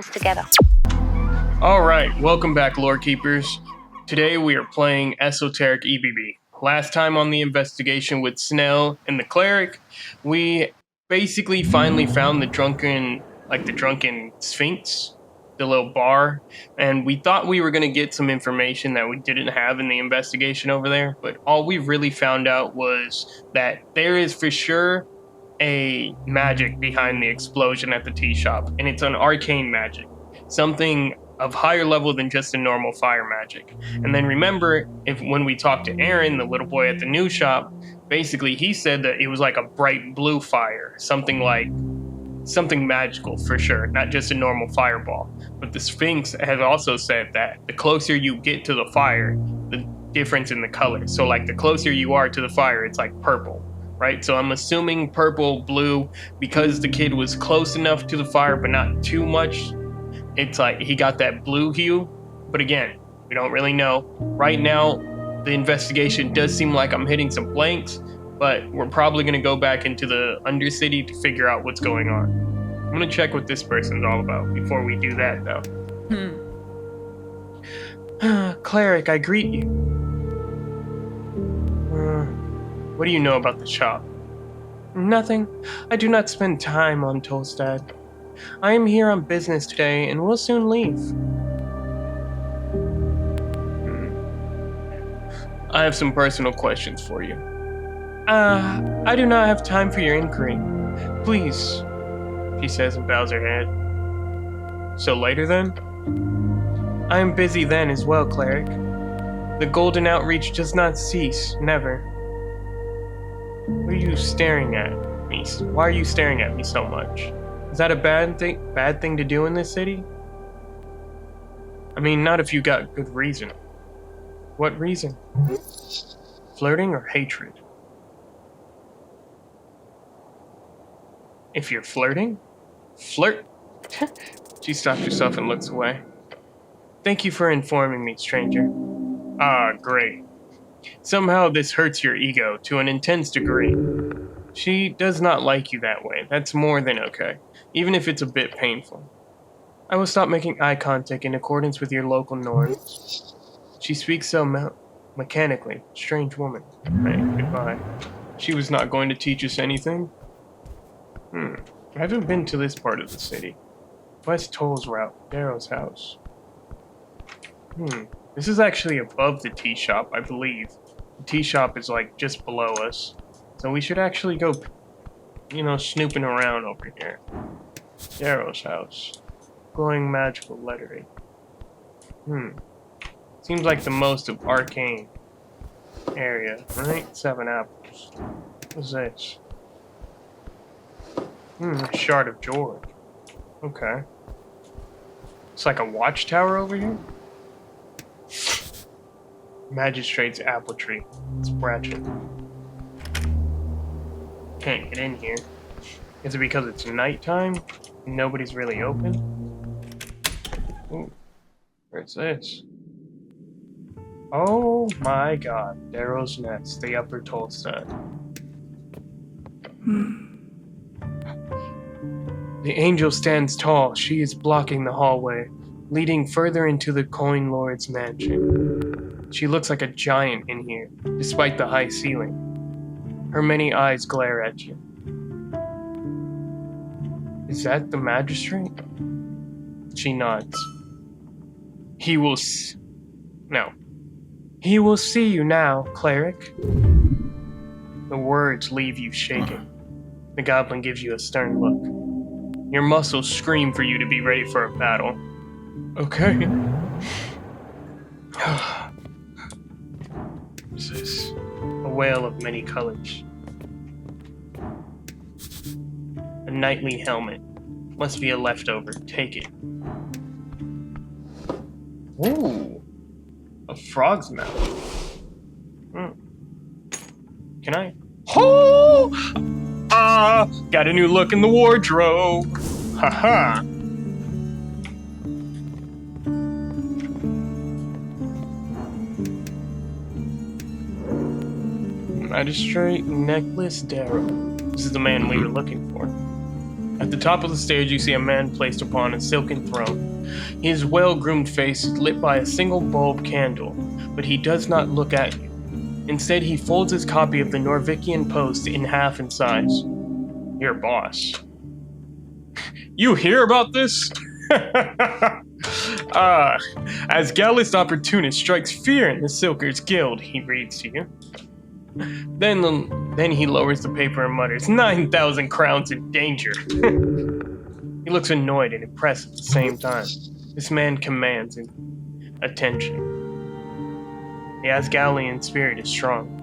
minds together. Alright, welcome back, Lore Keepers. Today we are playing Esoteric EBB. Last time on the investigation with Snell and the Cleric, we basically finally found the drunken Sphinx, the little bar, and we thought we were going to get some information that we didn't have in the investigation over there, but all we really found out was that there is for sure a magic behind the explosion at the tea shop, and it's an arcane magic, something of higher level than just a normal fire magic. And then remember, when we talked to Aaron, the little boy at the new shop, basically he said that it was like a bright blue fire, something magical for sure, not just a normal fireball. But the Sphinx has also said that the closer you get to the fire, the difference in the color. So like the closer you are to the fire, it's like purple, right? So I'm assuming purple, blue, because the kid was close enough to the fire but not too much. It's like he got that blue hue. But again, we don't really know. Right now, the investigation does seem like I'm hitting some blanks, but we're probably going to go back into the Undercity to figure out what's going on. I'm going to check what this person's all about before we do that, though. Cleric, I greet you. What do you know about the shop? Nothing. I do not spend time on Tolstad. I am here on business today and will soon leave. I have some personal questions for you. I do not have time for your inquiry. Please, she says and bows her head. So later then? I am busy then as well, Cleric. The golden outreach does not cease, never. What are you staring at me? Why are you staring at me so much? Is that a bad thing to do in this city? I mean, not if you got good reason. What reason? Flirting or hatred? If you're flirting? Flirt? She stops herself and looks away. Thank you for informing me, stranger. Ah, great. Somehow this hurts your ego to an intense degree. She does not like you that way. That's more than okay, even if it's a bit painful. I will stop making eye contact in accordance with your local norms. She speaks so mechanically. Strange woman. Hey, goodbye. She was not going to teach us anything? I haven't been to this part of the city. West Toll's route, Darrow's house. This is actually above the tea shop, I believe. The tea shop is like just below us. So we should actually go, snooping around over here. Darrow's house. Glowing magical lettering. Seems like the most of arcane area, right? 7 apples. What's this? Shard of George. Okay. It's like a watchtower over here? Magistrate's apple tree. It's Bratchet. Can't get in here. Is it because it's nighttime? And nobody's really open? Ooh. Where's this? Oh my god. Darrow's Nest, the Upper Tolstad. The angel stands tall. She is blocking the hallway, leading further into the Coin Lord's mansion. She looks like a giant in here, despite the high ceiling. Her many eyes glare at you. Is that the magistrate? She nods. He will see you now, cleric. The words leave you shaking. The goblin gives you a stern look. Your muscles scream for you to be ready for a battle. Okay. What's this? A whale of many colors. A knightly helmet. Must be a leftover. Take it. Ooh. A frog's mouth. Can I? Oh! Got a new look in the wardrobe. Haha. Magistrate Necklace Darrow. This is the man we were looking for. At the top of the stairs, you see a man placed upon a silken throne. His well-groomed face is lit by a single bulb candle, but he does not look at you. Instead, he folds his copy of the Norvikian Post in half in size. Your boss. You hear about this? As Gallus Opportunist strikes fear in the Silkers Guild, he reads to you. Then he lowers the paper and mutters, 9,000 crowns in danger. He looks annoyed and impressed at the same time. This man commands attention. The Asgalian spirit is strong.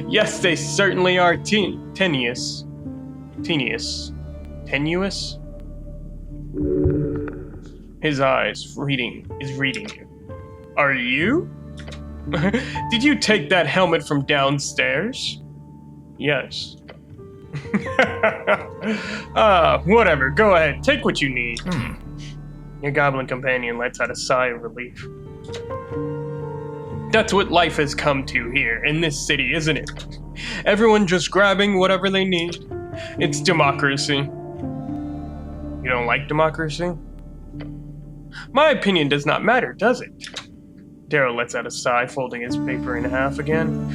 Yes, they certainly are tenuous. Tenuous? His eyes is reading you. Are you? Did you take that helmet from downstairs? Yes. Whatever, go ahead, take what you need. Your goblin companion lets out a sigh of relief. That's what life has come to here in this city, isn't it? Everyone just grabbing whatever they need. It's democracy. You don't like democracy? My opinion does not matter, does it? Darrow lets out a sigh, folding his paper in half again.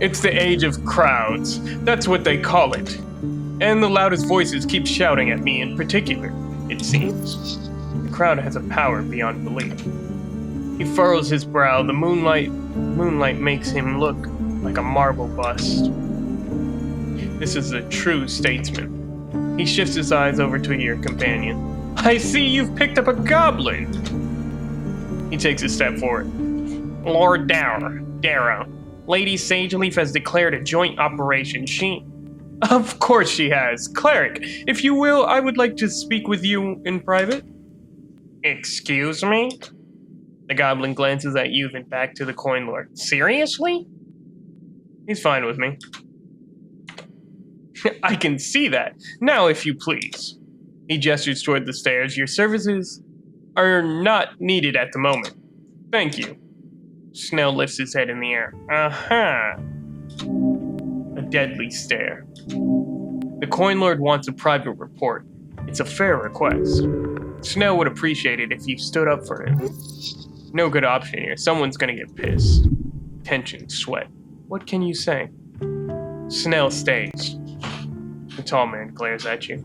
It's the age of crowds. That's what they call it. And the loudest voices keep shouting at me in particular, it seems. The crowd has a power beyond belief. He furrows his brow. The moonlight makes him look like a marble bust. This is a true statesman. He shifts his eyes over to your companion. I see you've picked up a goblin. He takes a step forward. Lord Darrow. Lady Sageleaf has declared a joint operation. Of course she has. Cleric, if you will, I would like to speak with you in private. Excuse me? The goblin glances at you, then back to the coin lord. Seriously? He's fine with me. I can see that. Now, if you please. He gestures toward the stairs. Your services are not needed at the moment. Thank you. Snell lifts his head in the air. Aha! A deadly stare. The coin lord wants a private report. It's a fair request. Snell would appreciate it if you stood up for him. No good option here. Someone's gonna get pissed. Tension, sweat. What can you say? Snell stays. The tall man glares at you.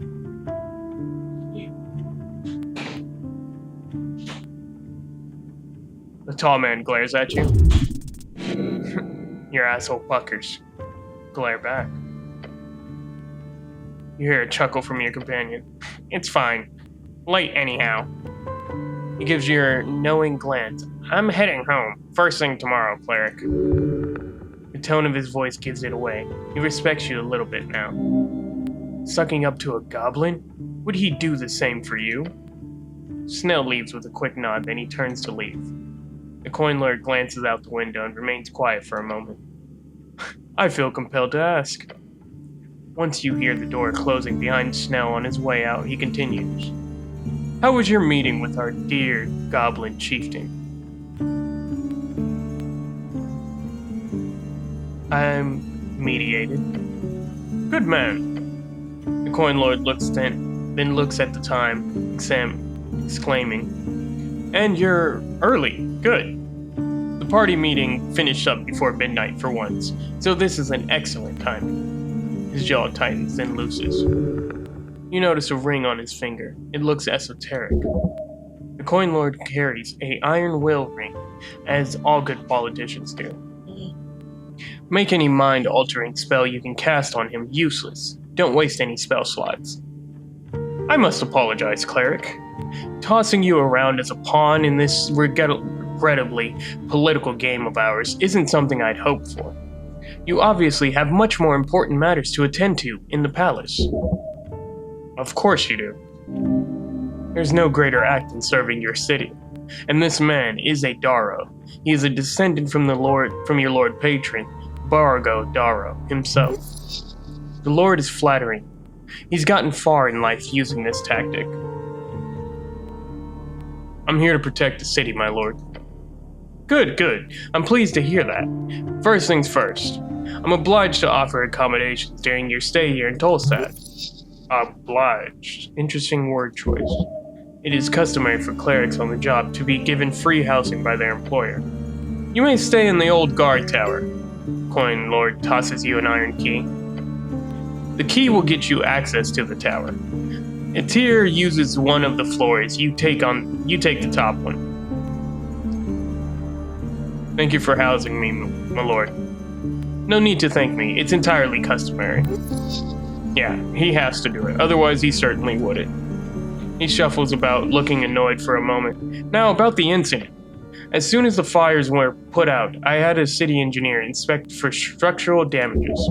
The tall man glares at you. Your asshole puckers. Glare back. You hear a chuckle from your companion. It's fine. Late anyhow. He gives you a knowing glance. I'm heading home. First thing tomorrow, cleric. The tone of his voice gives it away. He respects you a little bit now. Sucking up to a goblin? Would he do the same for you? Snell leaves with a quick nod, then he turns to leave. The coin lord glances out the window and remains quiet for a moment. I feel compelled to ask. Once you hear the door closing behind Snell on his way out, he continues. How was your meeting with our dear goblin chieftain? I'm mediated. Good man. The coin lord looks then looks at the time, exclaiming. And you're early. Good. The party meeting finished up before midnight for once, so this is an excellent timing. His jaw tightens, then looses. You notice a ring on his finger. It looks esoteric. The coin lord carries a iron will ring, as all good politicians do. Make any mind-altering spell you can cast on him useless. Don't waste any spell slots. I must apologize, cleric. Tossing you around as a pawn in this regrettably political game of ours isn't something I'd hoped for. You obviously have much more important matters to attend to in the palace. Of course you do. There's no greater act than serving your city. And this man is a Darrow. He is a descendant from your lord patron, Bargo Darrow himself. The lord is flattering. He's gotten far in life using this tactic. I'm here to protect the city, my lord. Good. I'm pleased to hear that. First things first. I'm obliged to offer accommodations during your stay here in Tolstad. Obliged. Interesting word choice. It is customary for clerics on the job to be given free housing by their employer. You may stay in the old guard tower. Coin Lord tosses you an iron key. The key will get you access to the tower. A tier uses one of the floors. You take the top one. Thank you for housing me, my lord. No need to thank me. It's entirely customary. Yeah, he has to do it. Otherwise, he certainly wouldn't. He shuffles about, looking annoyed for a moment. Now, about the incident. As soon as the fires were put out, I had a city engineer inspect for structural damages.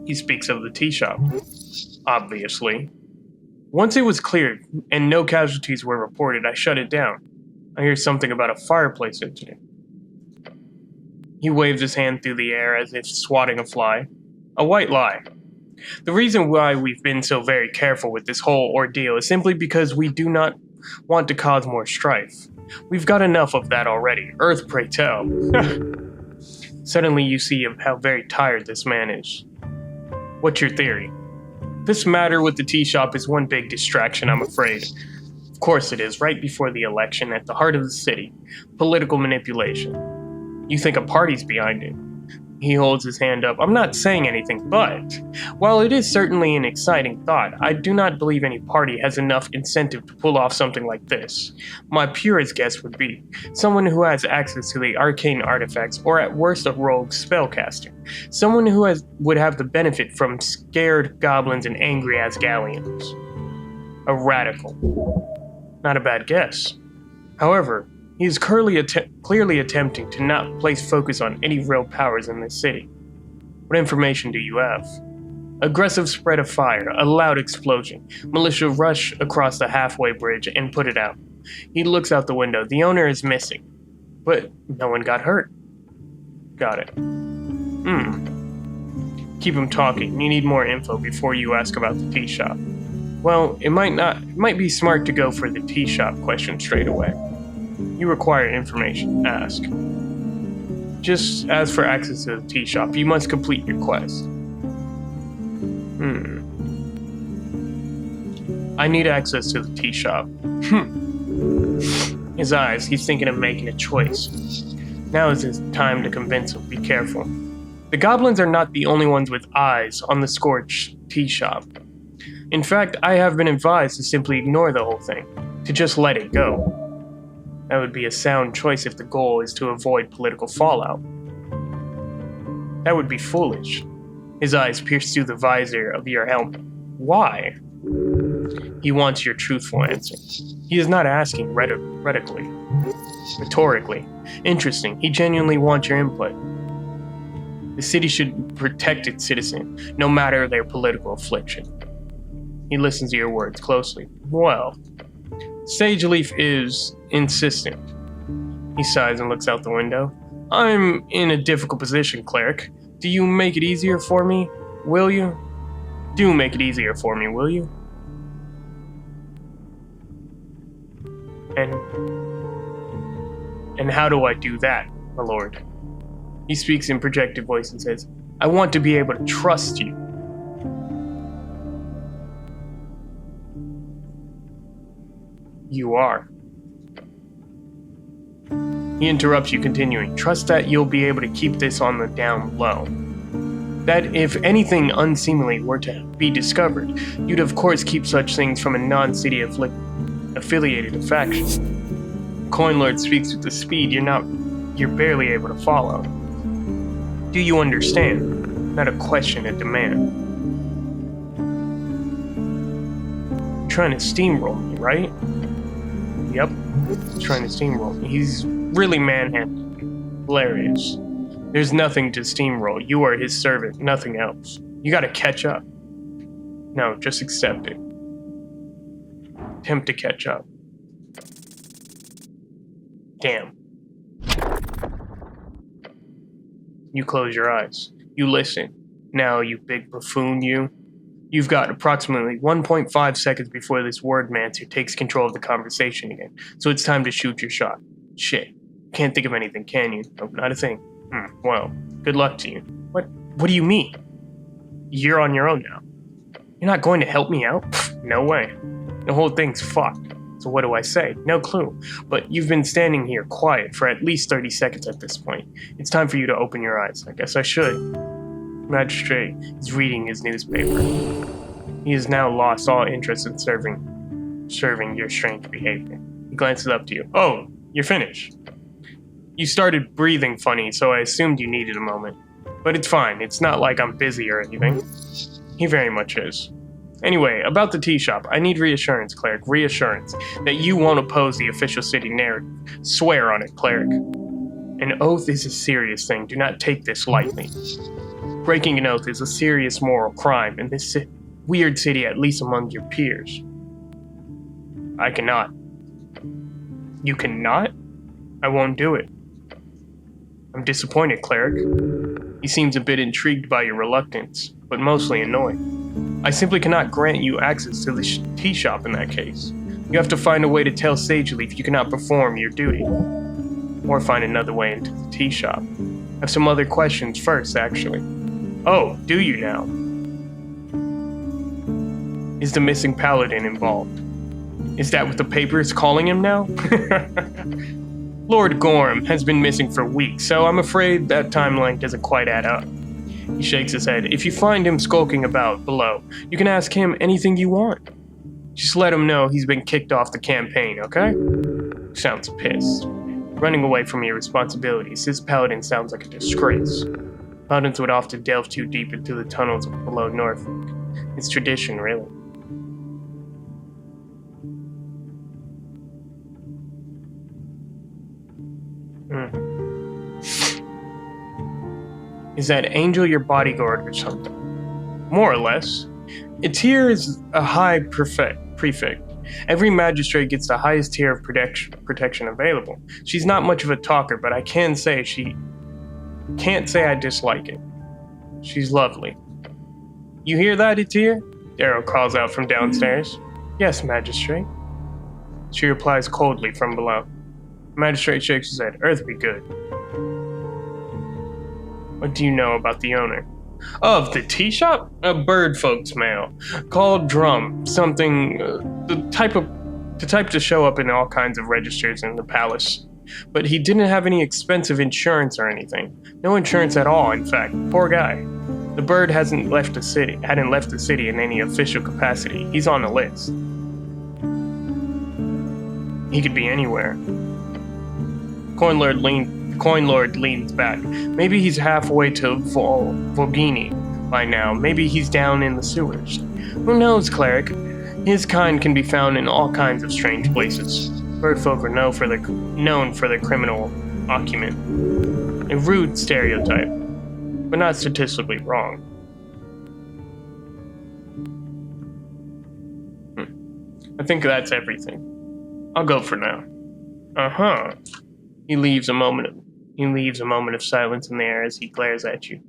He speaks of the tea shop. Obviously. Once it was cleared, and no casualties were reported, I shut it down. I hear something about a fireplace incident. He waves his hand through the air as if swatting a fly. A white lie. The reason why we've been so very careful with this whole ordeal is simply because we do not want to cause more strife. We've got enough of that already. Earth, pray tell. Suddenly you see how very tired this man is. What's your theory? This matter with the tea shop is one big distraction, I'm afraid. Of course it is, right before the election, at the heart of the city. Political manipulation. You think a party's behind it. He holds his hand up. I'm not saying anything, but while it is certainly an exciting thought, I do not believe any party has enough incentive to pull off something like this. My purest guess would be someone who has access to the arcane artifacts, or at worst a rogue spellcaster. Someone who would have the benefit from scared goblins and angry Asgallians. A radical. Not a bad guess. However, he is clearly attempting to not place focus on any real powers in this city. What information do you have? Aggressive spread of fire, a loud explosion. Militia rush across the halfway bridge and put it out. He looks out the window. The owner is missing. But no one got hurt. Got it. Keep him talking. You need more info before you ask about the tea shop. Well, it might be smart to go for the tea shop question straight away. You require information. Ask. Just as for access to the tea shop, you must complete your quest. I need access to the tea shop. His eyes, he's thinking of making a choice. Now is his time to convince him. Be careful. The goblins are not the only ones with eyes on the scorched tea shop. In fact, I have been advised to simply ignore the whole thing, to just let it go. That would be a sound choice if the goal is to avoid political fallout. That would be foolish. His eyes pierce through the visor of your helmet. Why? He wants your truthful answer. He is not asking rhetorically. Interesting. He genuinely wants your input. The city should protect its citizens, no matter their political affliction. He listens to your words closely. Well, Sage Leaf is insistent. He sighs and looks out the window. I'm in a difficult position, cleric. Do you make it easier for me? Will you? Do make it easier for me, will you? And how do I do that, my lord? He speaks in projected voice and says, I want to be able to trust you. You are. He interrupts you, continuing, trust that you'll be able to keep this on the down low. That if anything unseemly were to be discovered, you'd of course keep such things from a non-city affiliated faction. Coin Lord speaks with the speed you're barely able to follow. Do you understand? Not a question, a demand. You're trying to steamroll me, right? Yep, he's trying to steamroll me. He's really manhandling. Hilarious. There's nothing to steamroll. You are his servant, nothing else. You gotta catch up. No, just accept it. Attempt to catch up. Damn. You close your eyes. You listen. Now, you big buffoon, you. You've got approximately 1.5 seconds before this wordmancer takes control of the conversation again, so it's time to shoot your shot. Shit. Can't think of anything, can you? Nope, not a thing. Well, good luck to you. What? What do you mean? You're on your own now. You're not going to help me out? No way. The whole thing's fucked. So what do I say? No clue. But you've been standing here quiet for at least 30 seconds at this point. It's time for you to open your eyes. I guess I should. Magistrate is reading his newspaper. He has now lost all interest in serving your strange behavior. He glances up to you. Oh, you're finished. You started breathing funny, so I assumed you needed a moment. But it's fine. It's not like I'm busy or anything. He very much is. Anyway, about the tea shop, I need reassurance, Cleric. Reassurance that you won't oppose the official city narrative. Swear on it, Cleric. An oath is a serious thing. Do not take this lightly. Breaking an oath is a serious moral crime in this weird city, at least among your peers. I cannot. You cannot? I won't do it. I'm disappointed, Cleric. He seems a bit intrigued by your reluctance, but mostly annoyed. I simply cannot grant you access to the tea shop in that case. You have to find a way to tell Sageleaf you cannot perform your duty. Or find another way into the tea shop. I have some other questions first, actually. Oh, do you now? Is the missing paladin involved? Is that what the paper is calling him now? Lord Gorham has been missing for weeks, so I'm afraid that timeline doesn't quite add up. He shakes his head. If you find him skulking about below, you can ask him anything you want. Just let him know he's been kicked off the campaign, okay? Sounds pissed. Running away from your responsibilities, this paladin sounds like a disgrace. Paladins would often delve too deep into the tunnels below Norfolk. It's tradition, really. Is that angel your bodyguard or something? More or less. Its tier is a high prefect. Every magistrate gets the highest tier of protection available. She's not much of a talker, but I can't say I dislike it. She's lovely. You hear that, Etir? Darrow calls out from downstairs. Yes, magistrate. She replies coldly from below. The magistrate shakes his head. Earth be good. What do you know about the owner? Of the tea shop? A bird folk's mail. Called Drum. Something, the type to show up in all kinds of registers in the palace. But he didn't have any expensive insurance or anything. No insurance at all, in fact. Poor guy. The bird hadn't left the city in any official capacity. He's on the list. He could be anywhere. Coin Lord leans back. Maybe he's halfway to Volgini by now. Maybe he's down in the sewers. Who knows, Cleric? His kind can be found in all kinds of strange places. Birdfolk are known for their criminal acumen. A rude stereotype, but not statistically wrong. I think that's everything. I'll go for now. Uh-huh. He leaves a moment of silence in the air as he glares at you.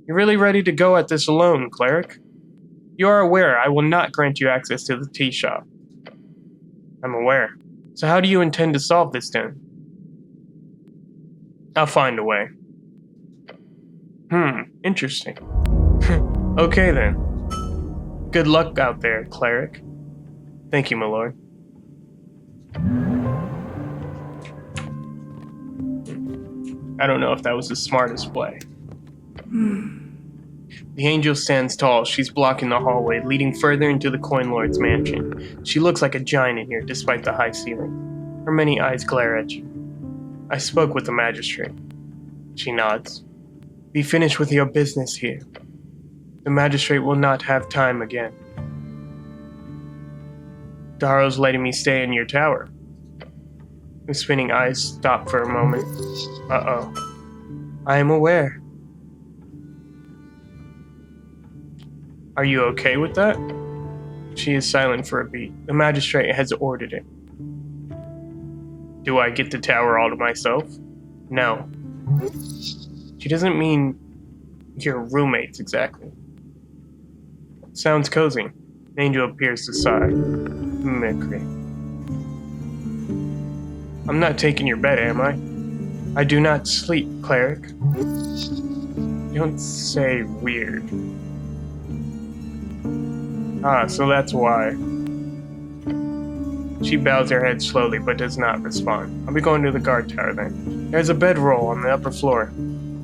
You're really ready to go at this alone, Cleric? You are aware I will not grant you access to the tea shop. I'm aware. So how do you intend to solve this then? I'll find a way. Interesting. Okay then. Good luck out there, Cleric. Thank you, my lord. I don't know if that was the smartest play. The angel stands tall. She's blocking the hallway, leading further into the Coin Lord's mansion. She looks like a giant in here, despite the high ceiling. Her many eyes glare at you. I spoke with the magistrate. She nods. Be finished with your business here. The magistrate will not have time again. Darrow's letting me stay in your tower. The spinning eyes stop for a moment. Uh-oh. I am aware. Are you okay with that? She is silent for a beat. The magistrate has ordered it. Do I get the tower all to myself? No. She doesn't mean your roommates exactly. Sounds cozy. The angel appears to sigh. Mimicry. I'm not taking your bed, am I? I do not sleep, Cleric. You don't say weird. Ah, so that's why. She bows her head slowly, but does not respond. I'll be going to the guard tower then. There's a bedroll on the upper floor.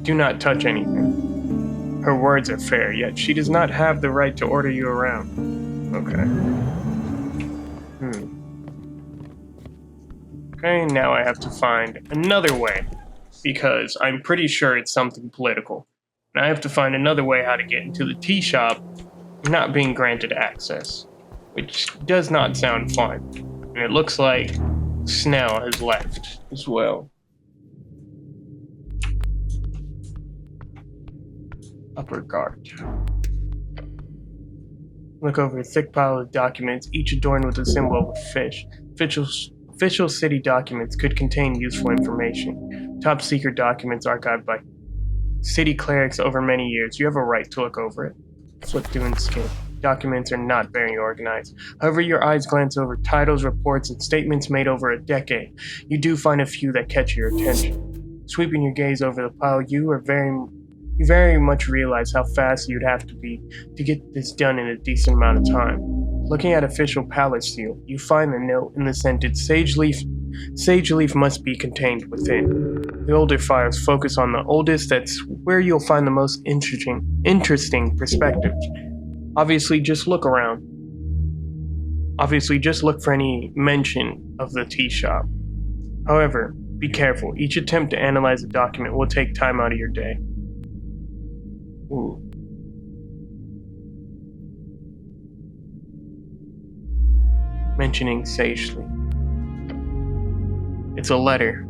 Do not touch anything. Her words are fair, yet she does not have the right to order you around. Okay. Okay, now I have to find another way, because I'm pretty sure it's something political. And I have to find another way how to get into the tea shop, not being granted access, which does not sound fun. And it looks like Snell has left as well. Upper guard. Look over a thick pile of documents, each adorned with a symbol of a fish. Official city documents could contain useful information. Top secret documents archived by city clerics over many years. You have a right to look over it. Flip through and skim. Documents are not very organized. However, your eyes glance over titles, reports, and statements made over a decade. You do find a few that catch your attention. Sweeping your gaze over the pile, you very much realize how fast you'd have to be to get this done in a decent amount of time. Looking at official palace seal, you find the note in the sentence, Sage leaf must be contained within. The older files focus on the oldest, that's where you'll find the most interesting perspectives. Obviously, just look around. Obviously, just look for any mention of the tea shop. However, be careful. Each attempt to analyze a document will take time out of your day. Ooh. Mentioning sagely. It's a letter.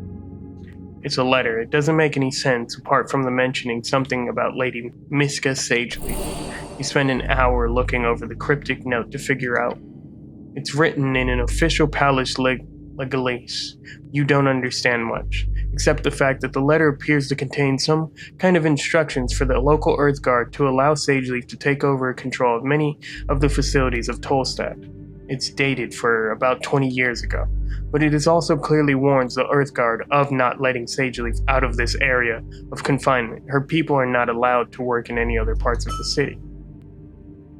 It doesn't make any sense apart from the mentioning something about Lady Miska Sagely. You spend an hour looking over the cryptic note to figure out. It's written in an official palace legalese. You don't understand much, except the fact that the letter appears to contain some kind of instructions for the local Earth Guard to allow Sageleaf to take over control of many of the facilities of Tolstad. It's dated for about 20 years ago, but it is also clearly warns the Earth Guard of not letting Sageleaf out of this area of confinement. Her people are not allowed to work in any other parts of the city.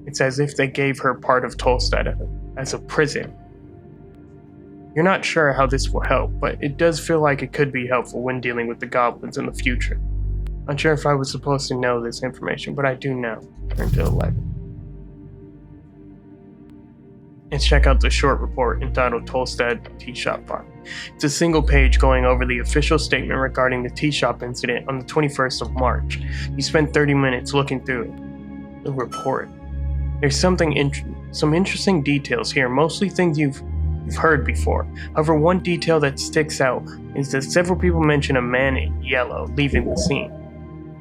It's as if they gave her part of Tolstad as a prison. You're not sure how this will help, but it does feel like it could be helpful when dealing with the goblins in the future. Not sure if I was supposed to know this information, but I do now. Turn to 11. Let's check out the short report entitled Tolstad Tea Shop File. It's a single page going over the official statement regarding the tea shop incident on the 21st of March. You spend 30 minutes looking through it. The report. There's some interesting details here, mostly things you've heard before. However, one detail that sticks out is that several people mention a man in yellow leaving the scene.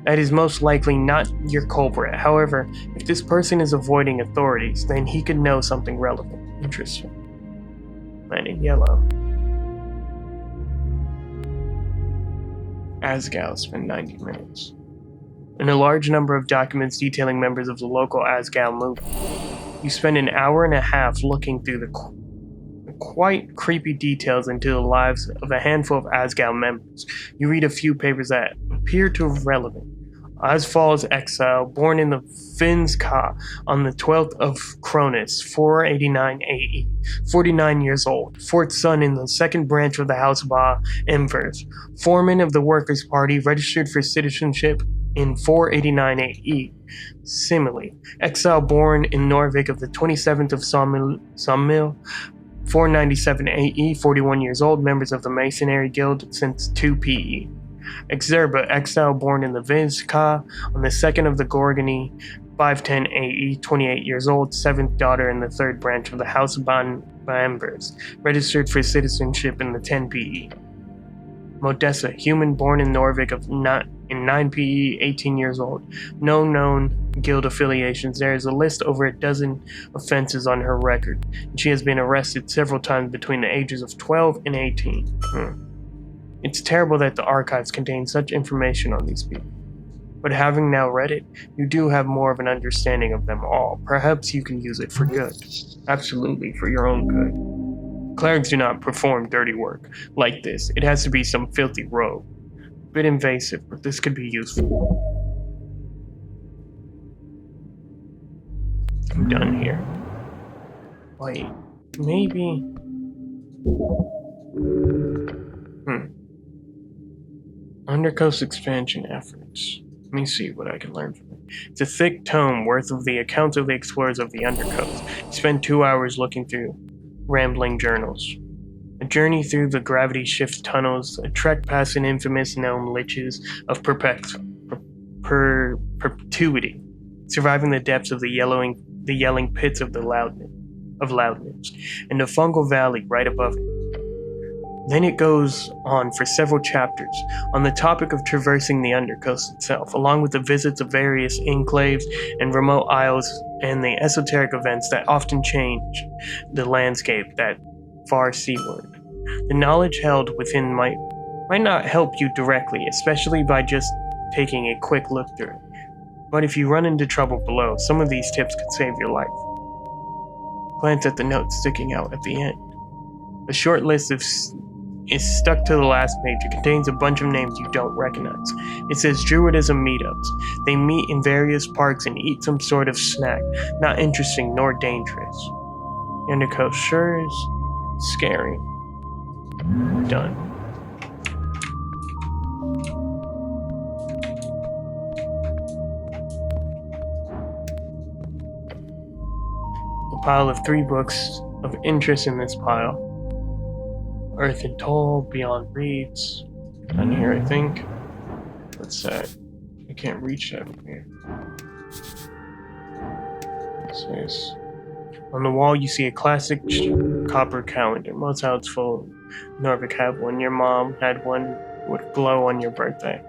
That is most likely not your culprit. However, if this person is avoiding authorities, then he could know something relevant. Interesting. Man in yellow. Asgal spent 90 minutes. And a large number of documents detailing members of the local Asgal movement. You spend an hour and a half looking through the quite creepy details into the lives of a handful of Asgal members. You read a few papers that appear to be relevant. Osfall's exile, born in the Finska on the 12th of Cronus, 489 AE, 49 years old, fourth son in the second branch of the House of Embers, foreman of the Workers' Party, registered for citizenship in 489 AE. Similarly, exile born in Norvik of the 27th of Sommil, 497 AE, 41 years old, members of the Masonry Guild since 2 PE. Exerba, exile born in the Vinska on the 2nd of the Gorgony, 510 AE, 28 years old, 7th daughter in the 3rd branch of the House of Embers, registered for citizenship in the 10 PE. Modessa, human born in Norvik in 9 PE, 18 years old. No known guild affiliations. There is a list over a dozen offenses on her record, and she has been arrested several times between the ages of 12 and 18. It's terrible that the archives contain such information on these people. But having now read it, you do have more of an understanding of them all. Perhaps you can use it for good. Absolutely, for your own good. Clerics do not perform dirty work like this. It has to be some filthy rogue. A bit invasive, but this could be useful. I'm done here. Wait, maybe... Undercoast expansion efforts. Let me see what I can learn from it. It's a thick tome worth of the accounts of the explorers of the Undercoast. You spend 2 hours looking through rambling journals. A journey through the gravity shift tunnels, a trek past an infamous known liches of perpetuity, surviving the depths of the yelling pits of loudness, and the fungal valley right above it. Then it goes on for several chapters on the topic of traversing the Undercoast itself, along with the visits of various enclaves and remote isles and the esoteric events that often change the landscape that far seaward. The knowledge held within might not help you directly, especially by just taking a quick look through it. But if you run into trouble below, some of these tips could save your life. Glance at the note sticking out at the end. A short list is stuck to the last page. It contains a bunch of names you don't recognize. It says Druidism meetups. They meet in various parks and eat some sort of snack. Not interesting nor dangerous. The Undercoast sure is scary. Done. A pile of 3 books of interest in this pile. Earth and Toll, Beyond Reads. Down here, I think. What's that? I can't reach that from here. What's this? On the wall, you see a classic copper calendar. Most houses full Norvik have one. Your mom had one would glow on your birthday.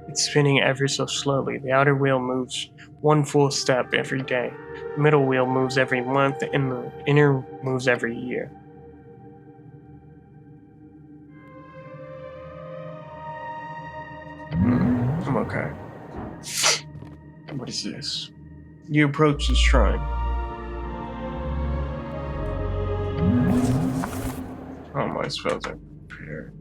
It's spinning ever so slowly. The outer wheel moves 1 full step every day. The middle wheel moves every month, and the inner moves every year. I'm okay. What is this? You approach the shrine. Oh, my spells are prepared.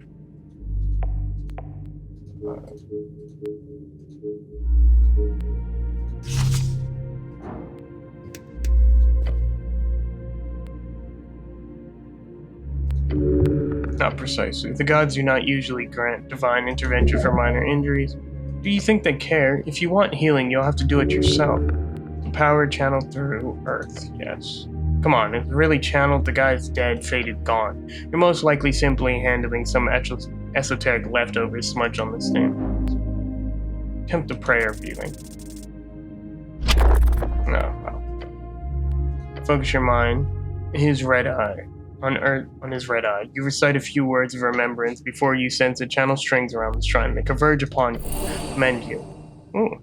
Not precisely. The gods do not usually grant divine intervention for minor injuries. Do you think they care? If you want healing, you'll have to do it yourself. The power channeled through Earth, yes. Come on, if really channeled, the guy's dead, faded, gone. You're most likely simply handling some esoteric leftovers smudged on the stem. Attempt a prayer viewing. No, well. Focus your mind. His red eye. On his red eye, you recite a few words of remembrance before you sense a channel strings around the shrine. They converge upon you, mend you. Ooh.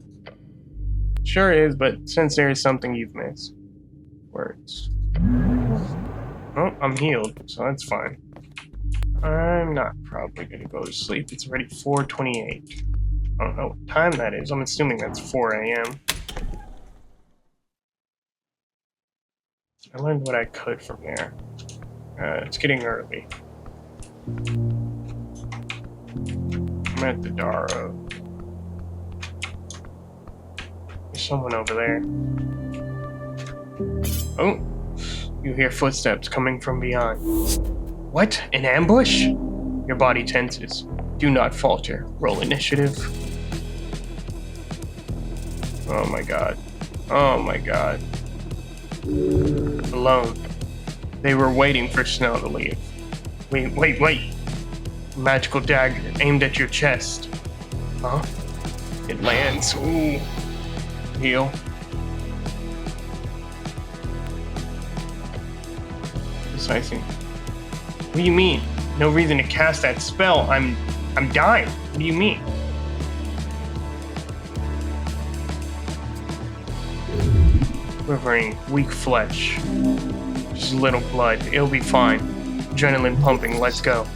Sure is, but since there is something you've missed. Words. Oh, I'm healed, so that's fine. I'm not probably gonna go to sleep. It's already 4:28. I don't know what time that is. I'm assuming that's 4 a.m. I learned what I could from there. It's getting early. I'm at the Darrow. There's someone over there. Oh, you hear footsteps coming from beyond. What? An ambush? Your body tenses. Do not falter. Roll initiative. Oh my god. Oh my god. Alone. They were waiting for Snell to leave. Wait. Magical dagger aimed at your chest. Huh? It lands. Ooh. Heal. Precisely. What do you mean? No reason to cast that spell. I'm dying. What do you mean? Quivering, weak flesh. Just a little blood. It'll be fine. Adrenaline pumping. Let's go.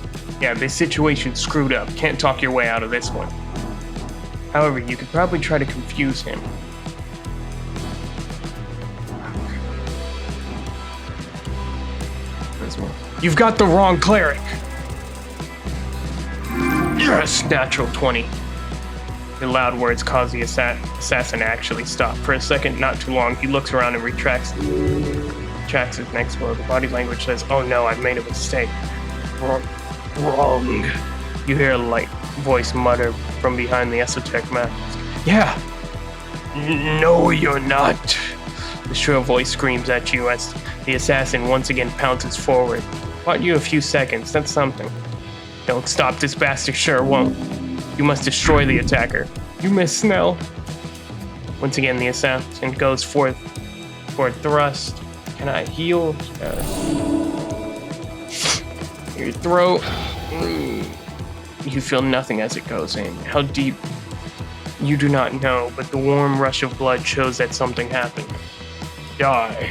Yeah, this situation's screwed up. Can't talk your way out of this one. However, you could probably try to confuse him. You've got the wrong cleric. Yes, natural 20. The loud words cause the assassin to actually stop. For a second, not too long, he looks around and retracts his next blow. The body language says, "Oh no, I've made a mistake." Wrong. You hear a light voice mutter from behind the esoteric mask. "Yeah." "No, you're not." The shrill voice screams at you as the assassin once again pounces forward. Bought you a few seconds, that's something. Don't stop, this bastard sure won't. You must destroy the attacker. You miss, Snell. Once again, the assassin goes forth for a thrust. Can I heal? Your throat. You feel nothing as it goes in. How deep? You do not know, but the warm rush of blood shows that something happened. Die.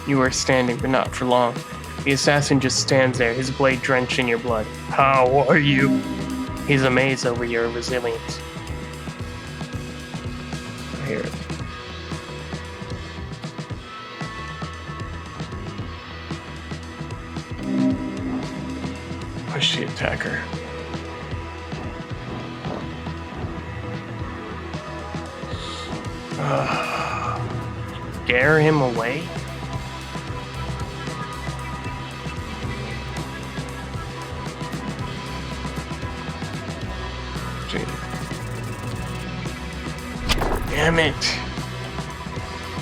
You are standing, but not for long. The assassin just stands there, his blade drenched in your blood. How are you? He's amazed over your resilience. I hear it. Push the attacker. Scare him away? Damn it.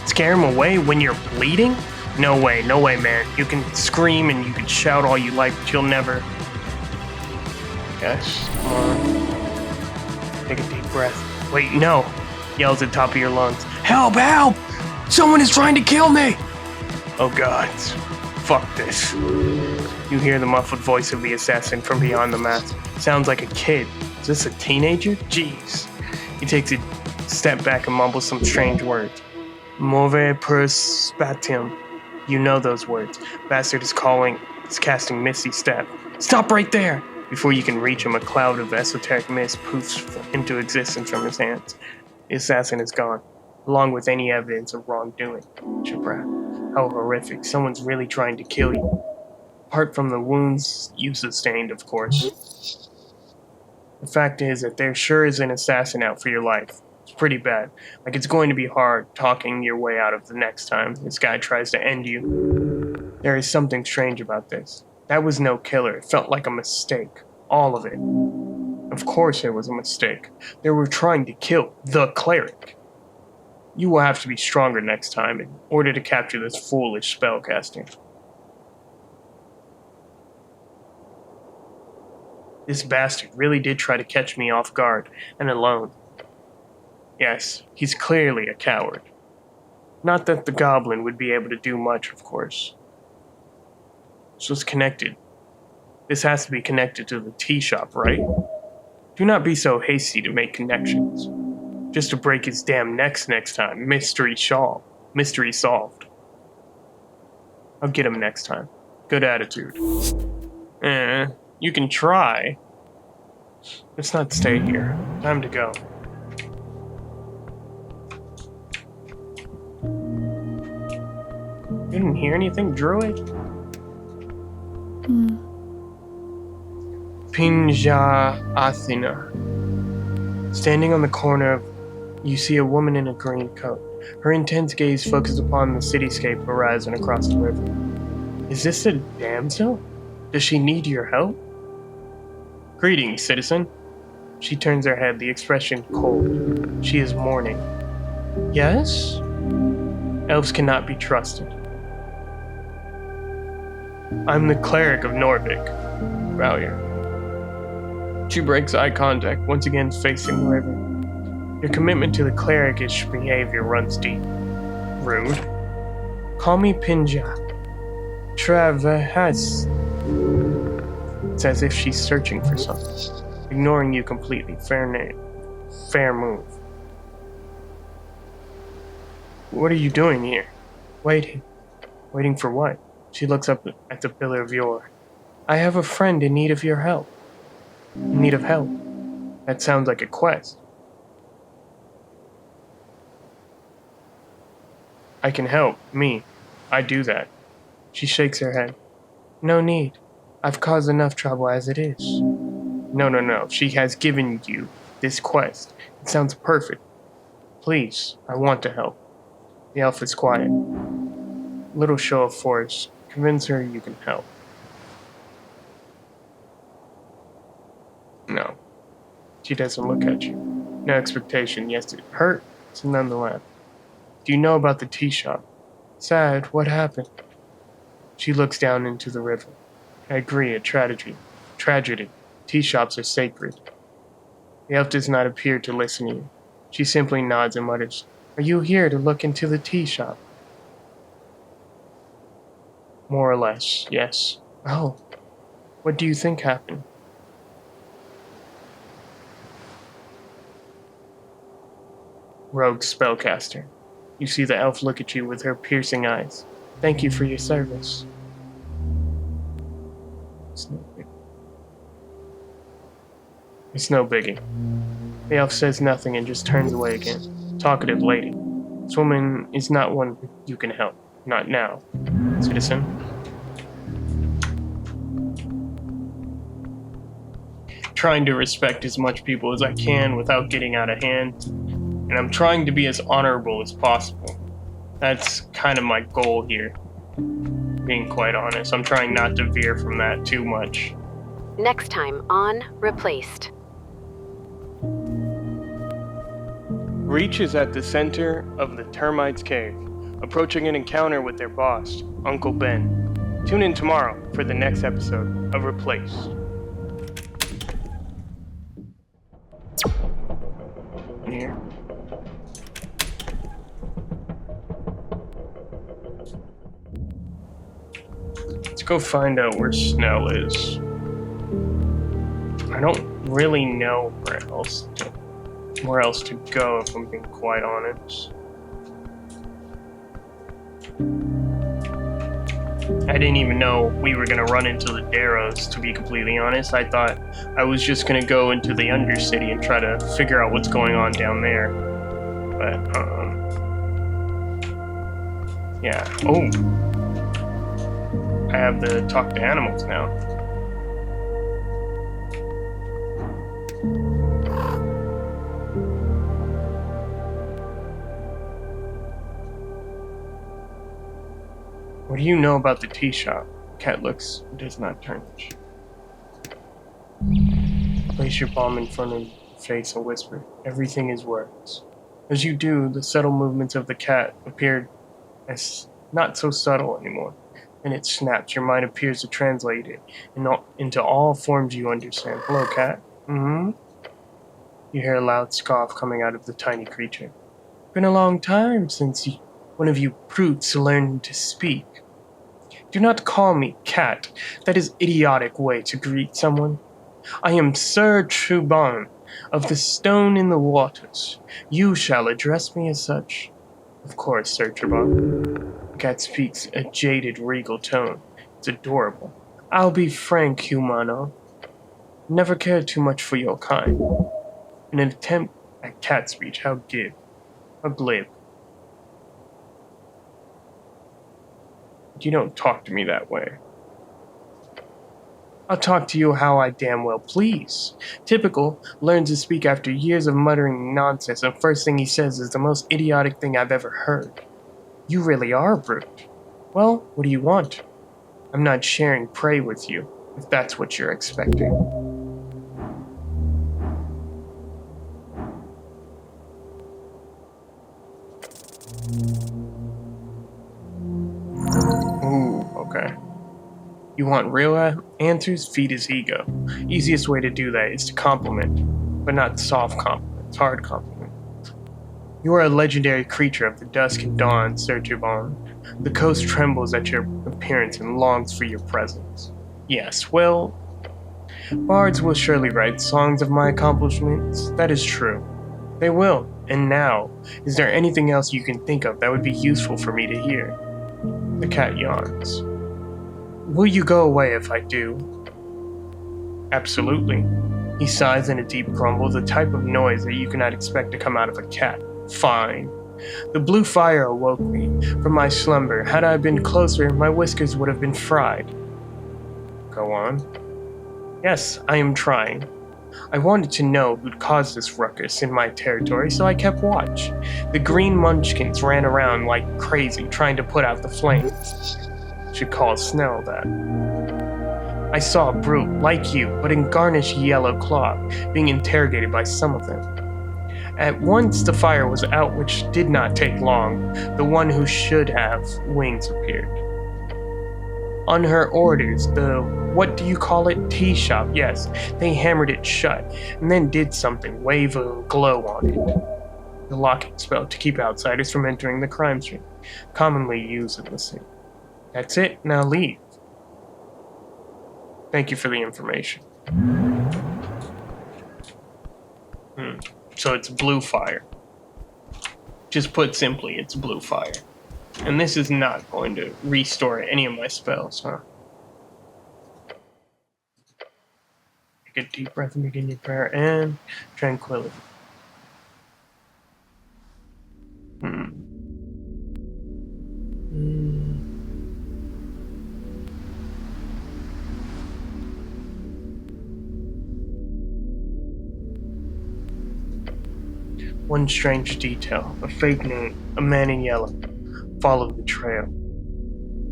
Scare him away when you're bleeding? No way, man. You can scream and you can shout all you like, but you'll never... Yes, come on. Take a deep breath. Wait, no. Yells at the top of your lungs. Help, help! Someone is trying to kill me! Oh god. Fuck this. You hear the muffled voice of the assassin from beyond the mask. Sounds like a kid. Is this a teenager? Jeez. He takes a step back and mumbles some strange words. Move per spatium. You know those words. Bastard is casting Misty Step. Stop right there! Before you can reach him, a cloud of esoteric mist poofs into existence from his hands. The assassin is gone, along with any evidence of wrongdoing. Chabrat, how horrific. Someone's really trying to kill you. Apart from the wounds you sustained, of course. The fact is that there sure is an assassin out for your life. It's pretty bad. Like it's going to be hard talking your way out of the next time this guy tries to end you. There is something strange about this. That was no killer. It felt like a mistake. All of it. Of course it was a mistake. They were trying to kill the cleric. You will have to be stronger next time in order to capture this foolish spellcasting. This bastard really did try to catch me off guard and alone. Yes, he's clearly a coward. Not that the goblin would be able to do much, of course. This was connected. This has to be connected to the tea shop, right? Do not be so hasty to make connections. Just to break his damn necks next time. Mystery solved. I'll get him next time. Good attitude. You can try. Let's not stay here. Time to go. You didn't hear anything, Druid? Pinja Athena. Standing on the corner, you see a woman in a green coat. Her intense gaze focuses upon the cityscape horizon across the river. Is this a damsel? Does she need your help? Greetings, citizen. She turns her head, the expression cold. She is mourning. Yes? Elves cannot be trusted. I'm the cleric of Norvik. Valier. She breaks eye contact, once again facing the river. Your commitment to the clerikish behavior runs deep. Rude. Call me Pinja. Travahas. It's as if she's searching for something. Ignoring you completely. Fair move. What are you doing here? Waiting. Waiting for what? She looks up at the pillar of yore. I have a friend in need of your help. In need of help? That sounds like a quest. I can help. Me. I do that. She shakes her head. No need. I've caused enough trouble as it is. No. She has given you this quest. It sounds perfect. Please, I want to help. The elf is quiet. Little show of force. Convince her you can help. No. She doesn't look at you. No expectation. Yes, it hurts nonetheless. Do you know about the tea shop? Sad. What happened? She looks down into the river. I agree, a tragedy. Tragedy. Tea shops are sacred. The elf does not appear to listen to you. She simply nods and mutters, Are you here to look into the tea shop? More or less, yes. Oh, what do you think happened? Rogue spellcaster. You see the elf look at you with her piercing eyes. Thank you for your service. It's no biggie. The elf says nothing and just turns away again. Talkative lady. This woman is not one you can help. Not now, citizen. Trying to respect as much people as I can without getting out of hand. And I'm trying to be as honorable as possible. That's kind of my goal here. Being quite honest, I'm trying not to veer from that too much. Next time on Replaced. Reach is at the center of the termites' cave, approaching an encounter with their boss, Uncle Ben. Tune in tomorrow for the next episode of Replaced. Here. Let's go find out where Snell is. I don't really know where else to go, if I'm being quite honest. I didn't even know we were gonna run into the Darrows, to be completely honest. I thought I was just gonna go into the Undercity and try to figure out what's going on down there. But, yeah. Oh! I have the talk to animals now. What do you know about the tea shop? Cat looks, does not turn. Place your palm in front of your face and whisper, everything is words. As you do, the subtle movements of the cat appear as not so subtle anymore. And it snaps. Your mind appears to translate it into all forms you understand. Hello, cat. Mm-hmm. You hear a loud scoff coming out of the tiny creature. Been a long time since one of you brutes learned to speak. Do not call me cat. That is idiotic way to greet someone. I am Sir Truban of the Stone in the Waters. You shall address me as such. Of course, Sir Truban. The cat speaks a jaded, regal tone. It's adorable. I'll be frank, humano. Never cared too much for your kind. In an attempt at cat speech, how glib. You don't talk to me that way. I'll talk to you how I damn well please. Typical, learns to speak after years of muttering nonsense, and first thing he says is the most idiotic thing I've ever heard. You really are a brute. Well, what do you want? I'm not sharing prey with you, if that's what you're expecting. Ooh, okay. You want real answers? Feed his ego. Easiest way to do that is to compliment, but not soft compliments, hard compliments. You are a legendary creature of the dusk and dawn, Sir Tuban. The coast trembles at your appearance and longs for your presence. Yes, well, bards will surely write songs of my accomplishments. That is true. They will. And now, is there anything else you can think of that would be useful for me to hear? The cat yawns. Will you go away if I do? Absolutely. He sighs in a deep grumble, the type of noise that you cannot expect to come out of a cat. Fine. The blue fire awoke me from my slumber. Had I been closer, my whiskers would have been fried. Go on. Yes, I am trying. I wanted to know who'd caused this ruckus in my territory, so I kept watch. The green munchkins ran around like crazy, trying to put out the flames. Should call Snell that. I saw a brute, like you, but in garnished yellow cloth, being interrogated by some of them. At once the fire was out, which did not take long. The one who should have wings appeared. On her orders, the, what do you call it, tea shop, yes, they hammered it shut, and then did something, wave a glow on it. The locking spell to keep outsiders from entering the crime scene, commonly used in the scene. That's it, now leave. Thank you for the information. So it's blue fire. Just put simply, it's blue fire. And this is not going to restore any of my spells, huh? Take a deep breath and begin your prayer, and tranquility. One strange detail, a fake name, a man in yellow. Follow the trail.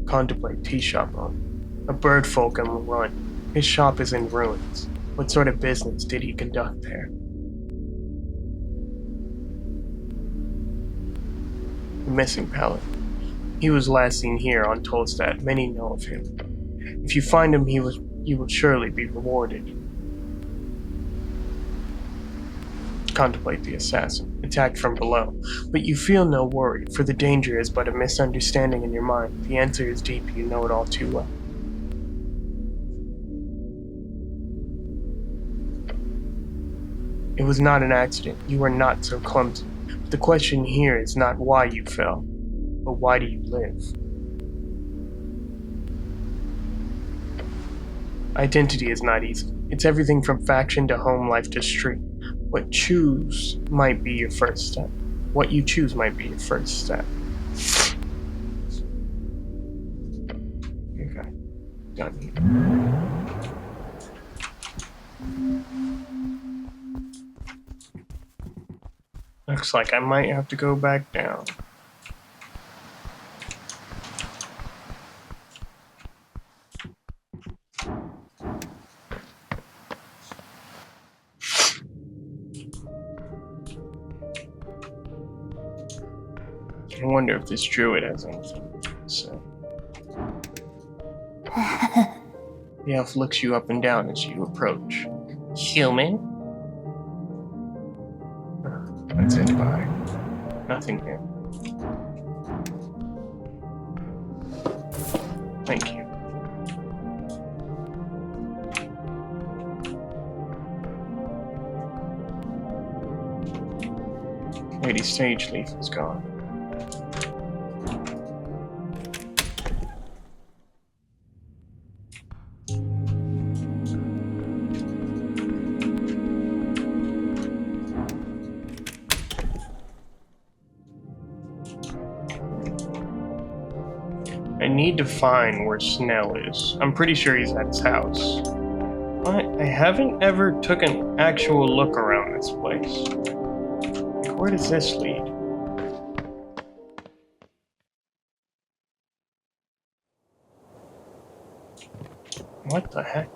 Contemplate tea shop on. A bird folk on the run. His shop is in ruins. What sort of business did he conduct there? The missing pallet. He was last seen here on Tolstad. Many know of him. If you find him, you will surely be rewarded. Contemplate the assassin, attacked from below, but you feel no worry, for the danger is but a misunderstanding in your mind. The answer is deep, you know it all too well. It was not an accident, you are not so clumsy. But the question here is not why you fell, but why do you live? Identity is not easy. It's everything from faction to home life to street. What you choose might be your first step. Okay, done here. Looks like I might have to go back down. I wonder if this druid has anything to say. The elf looks you up and down as you approach. Human? That's it, bye. Nothing here. Thank you. Lady Sageleaf is gone. I need to find where Snell is. I'm pretty sure he's at his house. But I haven't ever took an actual look around this place. Where does this lead? What the heck?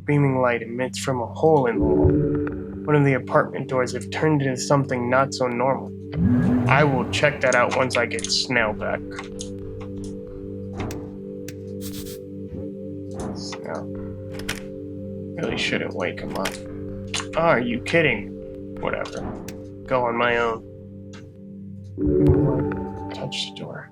Beaming light emits from a hole in the wall. One of the apartment doors have turned into something not so normal. I will check that out once I get Snell back. Snell. Really shouldn't wake him up. Oh, are you kidding? Whatever. Go on my own. Touch the door.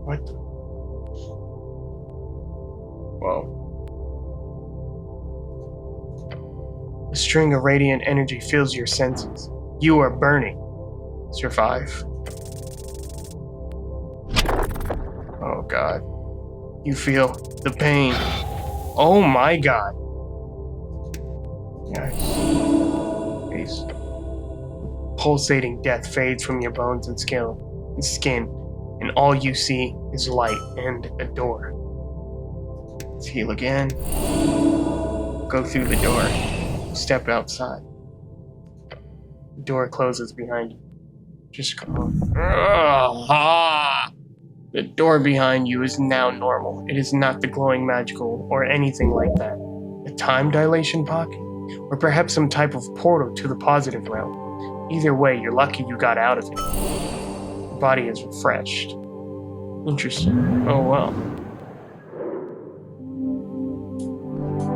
What the? Whoa. A string of radiant energy fills your senses. You are burning. Survive. Oh God. You feel the pain. Oh my god. Yes. Pulsating death fades from your bones and skin, and all you see is light and a door. Let's heal again. Go through the door. Step outside. The door closes behind you. Just come on. The door behind you is now normal. It is not the glowing magical or anything like that. A time dilation pocket? Or perhaps some type of portal to the positive realm. Either way, you're lucky you got out of it. Your body is refreshed. Interesting. Oh well.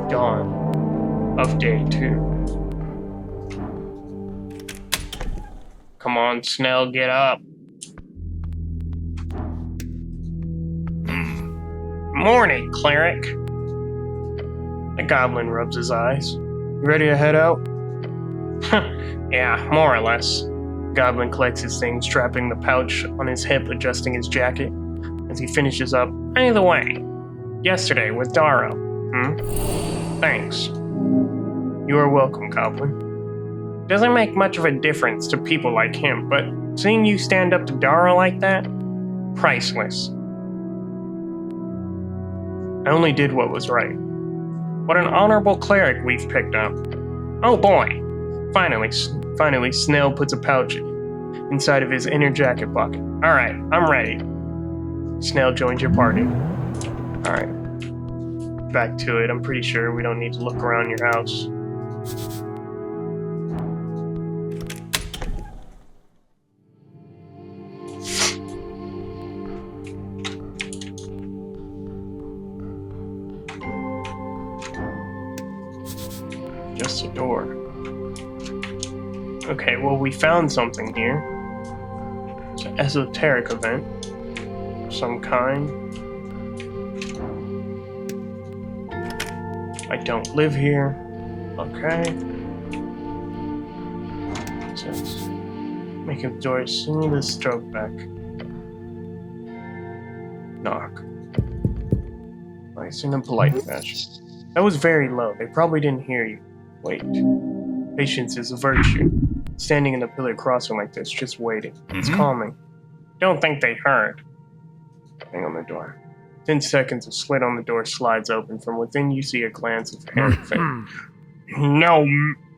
Dawn of day 2. Come on, Snell, get up. Morning, cleric. The goblin rubs his eyes. You ready to head out? Yeah, more or less. Goblin collects his things, strapping the pouch on his hip, adjusting his jacket. As he finishes up, either way, yesterday with Darrow. Thanks. You are welcome, Goblin. Doesn't make much of a difference to people like him, but seeing you stand up to Darrow like that, priceless. I only did what was right. What an honorable cleric we've picked up. Oh boy! Finally, Snell puts a pouch inside of his inner jacket pocket. Alright, I'm ready. Snell joins your party. Alright. Back to it. I'm pretty sure we don't need to look around your house. Just a door. Okay, well, we found something here. It's an esoteric event of some kind. I don't live here. Okay. It says, make a door smooth as stroke back. Knock. Nice in a polite fashion. That was very low. They probably didn't hear you. Wait. Patience is a virtue. Standing in the pillar crossing like this, just waiting. It's calming. Don't think they heard. Hang on the door. 10 seconds, a slit on the door slides open. From within, you see a glance of hair and face.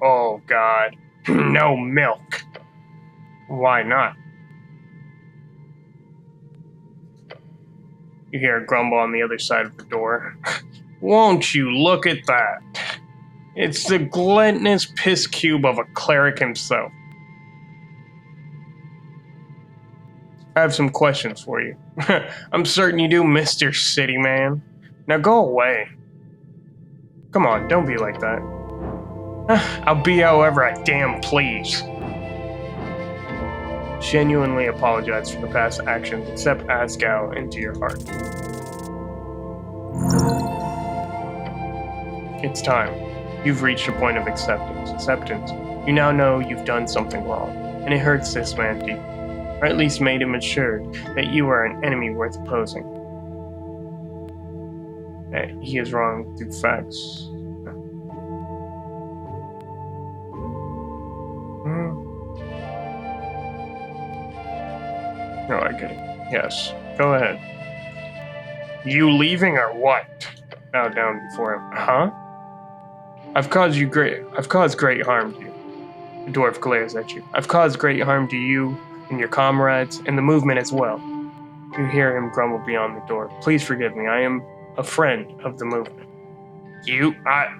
Oh god. No milk. Why not? You hear a grumble on the other side of the door. Won't you look at that? It's the gluttonous piss cube of a cleric himself. I have some questions for you. I'm certain you do, Mr. City Man. Now go away. Come on, don't be like that. I'll be however I damn please. Genuinely apologize for the past actions, accept Asgal into your heart. It's time. You've reached a point of acceptance. You now know you've done something wrong, and it hurts this man deeply, or at least made him assured that you are an enemy worth opposing. He is wrong through facts. No, I get it. Yes, go ahead. You leaving or what? Bow down before him. Huh? I've caused great harm to you. The dwarf glares at you. I've caused great harm to you and your comrades, and the movement as well. You hear him grumble beyond the door. Please forgive me, I am a friend of the movement. I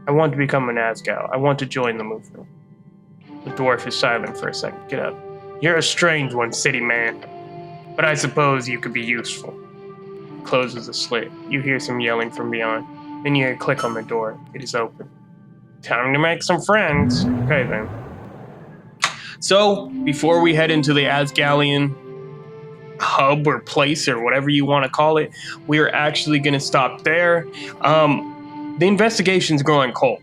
want to become an Asgal. I want to join the movement. The dwarf is silent for a second. Get up. You're a strange one, city man. But I suppose you could be useful. He closes the slit. You hear some yelling from beyond. Then you hear a click on the door. It is open. Time to make some friends. Okay, then. So, before we head into the Asgalian hub or place or whatever you want to call it, we're actually going to stop there. The investigation's growing cold.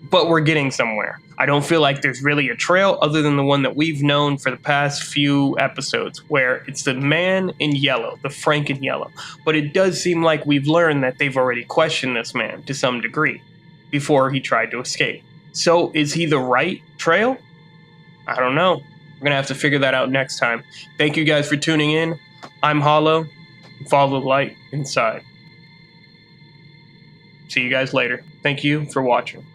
but we're getting somewhere. I don't feel like there's really a trail other than the one that we've known for the past few episodes, where it's the man in yellow, the Frank in yellow. But it does seem like we've learned that they've already questioned this man to some degree before he tried to escape. So is he the right trail? I don't know. We're going to have to figure that out next time. Thank you guys for tuning in. I'm Hollow. Follow the light inside. See you guys later. Thank you for watching.